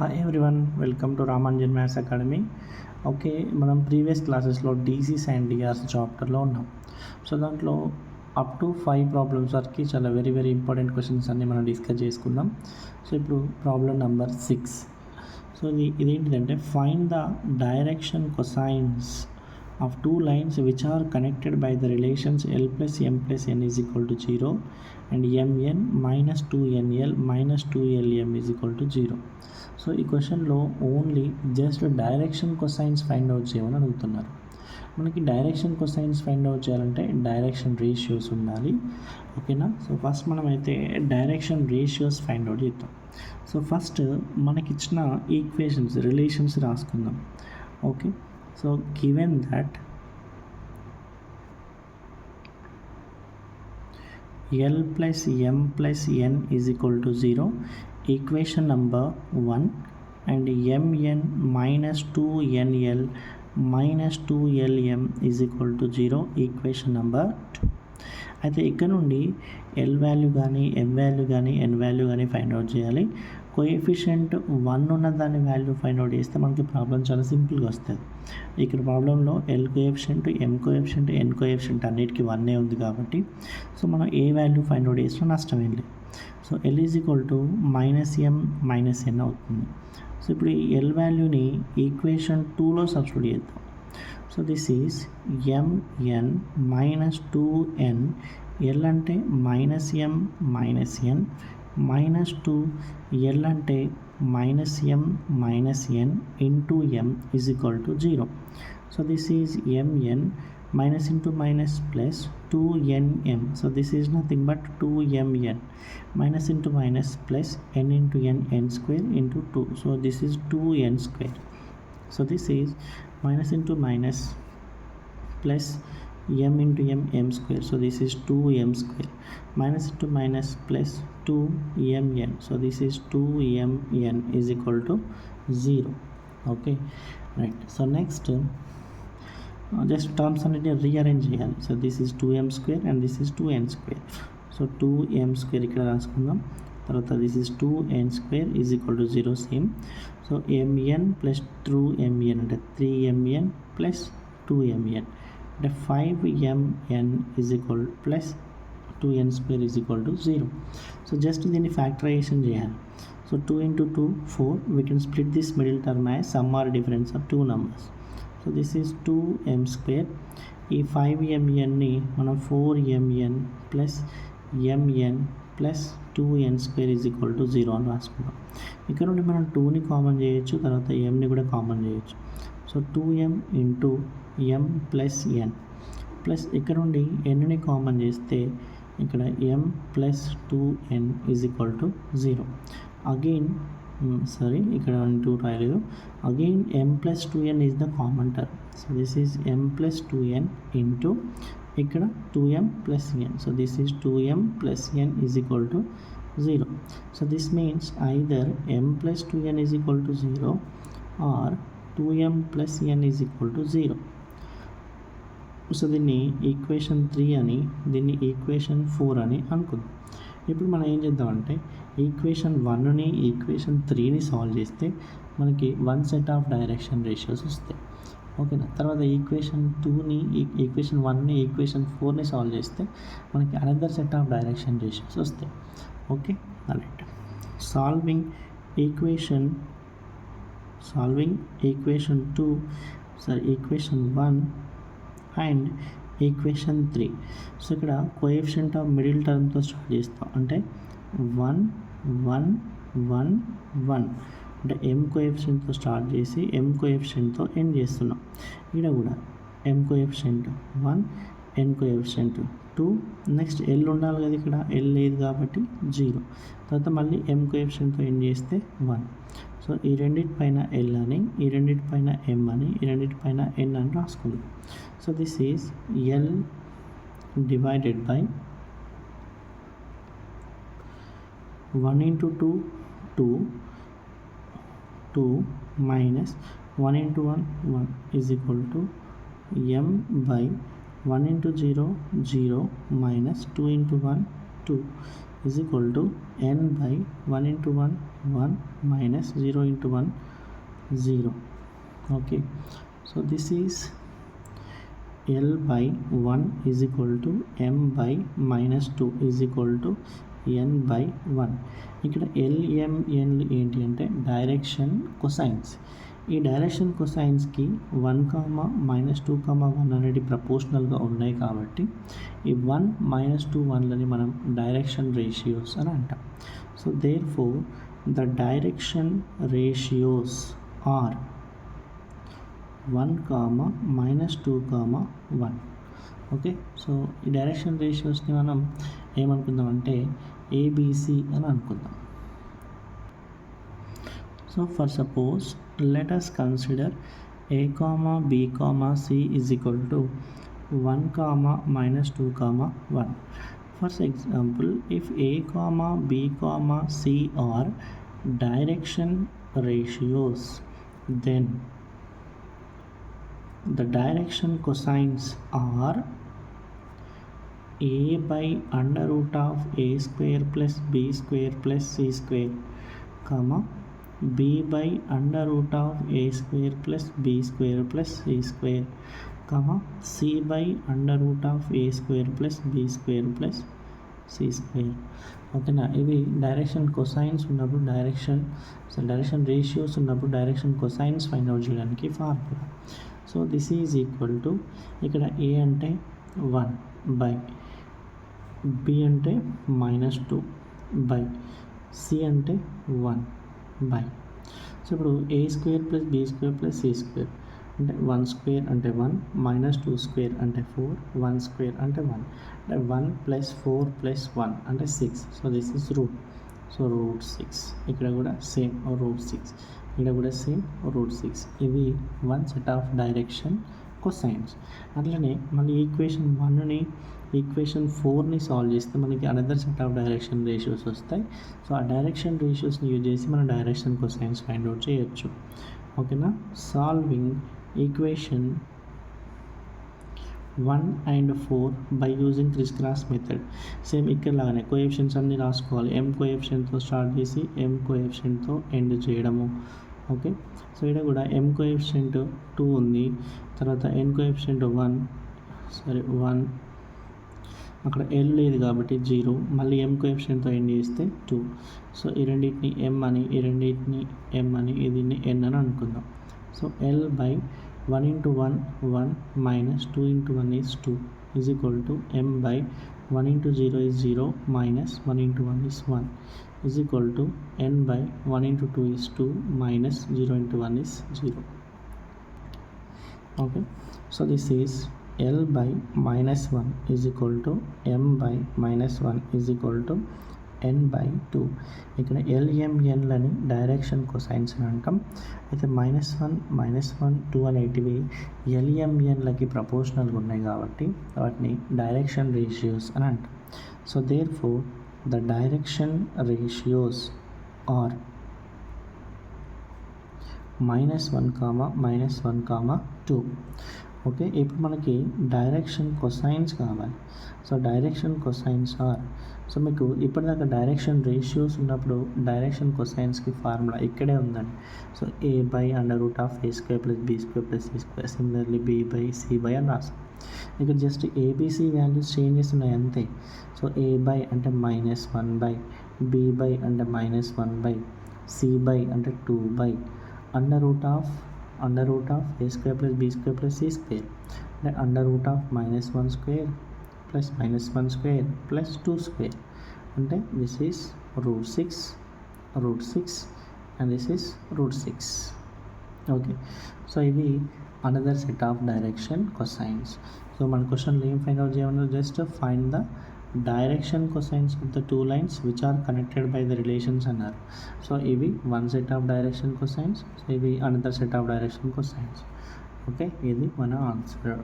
Hi everyone, welcome to Ramanjan maths academy. Okay, మనం previous క్లాసెస్లో DCs and DRs చాప్టర్లో ఉన్నాం. సో దాంట్లో అప్ టు 5 ప్రాబ్లమ్స్ వరకు చాలా వెరీ ఇంపార్టెంట్ క్వశ్చన్స్ అన్నీ మనం డిస్కస్ చేసుకుందాం. సో ఇప్పుడు ప్రాబ్లం నెంబర్ 6. సో ఇదేంటిదంటే find the direction cosines of two lines which are connected by the relations L plus M plus N is equal to 0 and Mn minus 2NL minus 2LM is equal to 0. So ఈ క్వశ్చన్లో only just direction cosines find out చేయమని అడుగుతున్నారు. మనకి direction cosines find out చేయాలంటే direction ratios ఉండాలి. ఓకేనా? So first మనమైతే direction ratios find out చేద్దాం. సో ఫస్ట్ మనకిచ్చిన ఈక్వేషన్స్ రిలేషన్స్ రాసుకుందాం. Okay, so given that L plus M plus N is equal to 0, equation number 1, and Mn minus 2NL minus 2LM is equal to 0, equation number 2. అయితే ఇక్కడ నుండి L value కానీ ఎం value కానీ ఎన్ value కానీ find out చేయాలి. Coefficient 1 ఉన్న దాని value find out చేస్తే మనకి ప్రాబ్లం చాలా సింపుల్గా వస్తుంది. ఇక్కడ ప్రాబ్లంలో ఎల్ కోఎఫిషియంట్, ఎం కోఎఫిషియంట్, ఎన్ కోఎఫిషియంట్ అన్నిటికీ 1 ఉంది కాబట్టి సో మనం ఏ వాల్యూ ఫైండ్ అవుట్ చేసినా నష్టం ఏం లేదు. So L is equal to -m - n అవుతుంది. సో ఇప్పుడు ఈ ఎల్ వాల్యూని ఈక్వేషన్ 2లో సబ్స్టిట్యూట్ చేద్దాం. So this is Mn minus 2n, L అంటే -m - n minus 2, L అంటే -m - n into m is equal to 0. So this is Mn minus into minus plus 2nm. So this is nothing but 2mn minus into minus plus n into n square into 2. So this is 2n square. So this is minus into minus plus m into m square. So this is 2m square minus into minus plus 2mn. So this is 2mn is equal to 0. Okay, right. So next just terms అన్నిటిని rearrange చేయాలి. So this is 2m square and this is 2n square. So 2m square ఇక్కడ రాసుకుందాం. తర్వాత this is 2n square is equal to 0 same. So mn plus 2mn అంటే 3mn plus 2mn అంటే 5mn is equal plus 2n square is equal to 0. So just దీన్ని factorisation చేయాలి. So 2 into 2 4. We can split this middle term as sum or difference of two numbers. So this is 2m square. ఈ 5mnని మనం 4mn plus mn plus 2n square is equal to 0 అని రాసుకుందాం. ఇక్కడ నుండి మనం 2ని common చేయొచ్చు, తర్వాత mని కూడా కామన్ చేయొచ్చు. So 2m into m plus n plus ఇక్కడ నుండి nని కామన్ చేస్తే ఇక్కడ m plus 2n is equal to 0. Again ఇక్కడ 2 రాయలేదు. Again m plus 2n is the common term. So this is m plus 2n into ఇక్కడ 2m plus n. So this is 2m plus n is equal to 0. So this means either m plus 2n is equal to 0 or 2m plus n is equal to 0. So దీన్ని equation 3 అని, దీన్ని equation 4 అని అనుకుందాం. ఇప్పుడు మనం ఏం చేద్దామంటే equation 1ని ఈక్వేషన్ 3ని సాల్వ్ చేస్తే మనకి 1 సెట్ ఆఫ్ డైరెక్షన్ రేషియోస్ వస్తాయి. ఓకేనా? తర్వాత ఈక్వేషన్ 2ని ఈక్వేషన్ 1ని ఈక్వేషన్ 4ని సాల్వ్ చేస్తే మనకి another set of direction ratios వస్తాయి. Okay, right. Solving equation 1 and equation 3. So ఇక్కడ కోఎఫిషియంట్ ఆఫ్ మిడిల్ టర్మ్తో స్టార్ట్ చేస్తాం. అంటే 1 1 1 1 అంటే m కోఎఫిషియంట్తో స్టార్ట్ చేసి m కోఎఫిషియంట్తో ఎండ్ చేస్తున్నాం. ఇక్కడ కూడా m coefficient 1, n coefficient 2, next l ఉండాలి కదా, ఇక్కడ l లేదు కాబట్టి 0. తర్వాత మళ్ళీ m కోఎఫిషియంట్తో ఎండ్ చేస్తే 1. సో ఈ రెండింటి పైన l అని, ఈ రెండింటి పైన m అని, ఈ రెండింటి పైన n అని రాసుకుందాం. So this is l divided by 1 into 2 2 minus 1 into 1 1 is equal to m by 1 into 0 0 minus 2 into 1 2 is equal to n by 1 into 1 1 minus 0 into 1 0. Okay, so this is L by 1 is equal to m by minus 2 is equal to n by 1. ఇక్కడ LMN ఏంటి అంటే direction cosines. ఈ direction కొసైన్స్కి 1 comma -2 comma 1 అనేది ప్రపోర్షనల్గా ఉన్నాయి కాబట్టి ఈ 1 -2 1లని మనం direction ratios అని అంటాం. So therefore the direction ratios are 1 comma -2 comma 1. Okay, so ఈ డైరెక్షన్ రేషియోస్ని మనం ఏమనుకుందాం అంటే ABC అని అనుకుందాం. So for suppose let us consider a comma b comma c is equal to 1 comma -2 comma 1. For example, if a comma b comma c are direction ratios, then the direction cosines are a by under root of a square plus b square plus c square, comma b by under root of a square plus b square plus c square, comma c by under root of a square plus b square plus c square. ఓకేనా, ఇవి direction cosines ఉన్నప్పుడు direction ratios ఉన్నప్పుడు direction cosines find out చేయడానికి formula. So this is equal to ఇక్కడ a అంటే 1 by b అంటే -2 by c అంటే 1 by. So ఇప్పుడు a square plus b square plus c square అంటే 1 స్క్వేర్ అంటే 1 -2 స్క్వేర్ అంటే 4 1 స్క్వేర్ అంటే 1 అంటే 1 ప్లస్ 4 ప్లస్ 1 అంటే 6. So this is root. So root 6 ఇక్కడ కూడా సేమ్ రూట్ 6 ఇక్కడ కూడా సేమ్ రూట్ 6. ఇవి one set of direction cosines. అట్లనే మళ్ళీ ఈక్వేషన్ 1ని ఈక్వేషన్ 4ని సాల్వ్ చేస్తే మనకి another set of direction ratios వస్తాయి. సో ఆ డైరెక్షన్ రేషియోస్ని యూజ్ చేసి మనం డైరెక్షన్ కొసైన్స్ ఫైండ్ అవుట్ చేయొచ్చు. ఓకేనా, solving equation 1 and 4 by using criss cross method. Same ఇక్కడ లాగానే కోఎఫిషియెంట్స్ అన్నీ రాసుకోవాలి. m కోఎఫిషియెంట్తో స్టార్ట్ చేసి m కోఎఫిషియెంట్తో ఎండ్ చేయడము. ఓకే, సో ఇక్కడ కూడా m కోఎఫిషియెంట్ 2 ఉంది, తర్వాత n కోఎఫిషియెంట్ 1 అక్కడ l లేదు కాబట్టి 0, మళ్ళీ m కోఎఫిషియెంట్తో ఎండ్ చేస్తే 2. సో ఈ రెండింటిని m అని ఈ రెండింటిని m అని దీన్ని n అని అనుకుందాం. So l by 1 into 1 1 minus 2 into 1 is 2 is equal to m by 1 into 0 is 0 minus 1 into 1 is 1 is equal to n by 1 into 2 is 2 minus 0 into 1 is 0. Okay, so this is l by minus 1 is equal to m by minus 1 is equal to n by 2. ఇక్కడ LMNలని direction cosines అని అంటాం. అయితే -1 -1 2 అనేటివి LMNలకి ప్రపోర్షనల్గా ఉన్నాయి కాబట్టి వాటిని direction ratios అని అంటాం. So therefore the direction ratios are -1, -2. Okay, ఇప్పుడు మనకి డైరెక్షన్ కొసైన్స్ కావాలి. So direction cosines are, so మీకు ఇప్పటిదాకా డైరెక్షన్ రేషియోస్ ఉన్నప్పుడు డైరెక్షన్ కొసైన్స్కి ఫార్ములా ఇక్కడే ఉందండి. So a by under root of a square plus b square plus c square, similarly b by c by అని రాస్తాం. ఇక్కడ జస్ట్ ఏబిసి వాల్యూస్ చేంజెస్ ఉన్నాయి అంతే. సో a బై అంటే -1 బై, b బై అంటే -1 బై, c బై అంటే 2 by under root of a square plus b square plus c square అంటే under root of -1 square plus -1 square plus 2 square అంటే this is root 6 and this is root 6. Okay, so ఇవి another set of direction cosines. So మన క్వశ్చన్లో ఏం find out చేయమన్నారు, just find the direction cosines of the two lines which are connected by the relations అన్నారు. So ఇవి one set of direction cosines, so ఇవి another set of direction cosines. Okay, ఇది మన answer.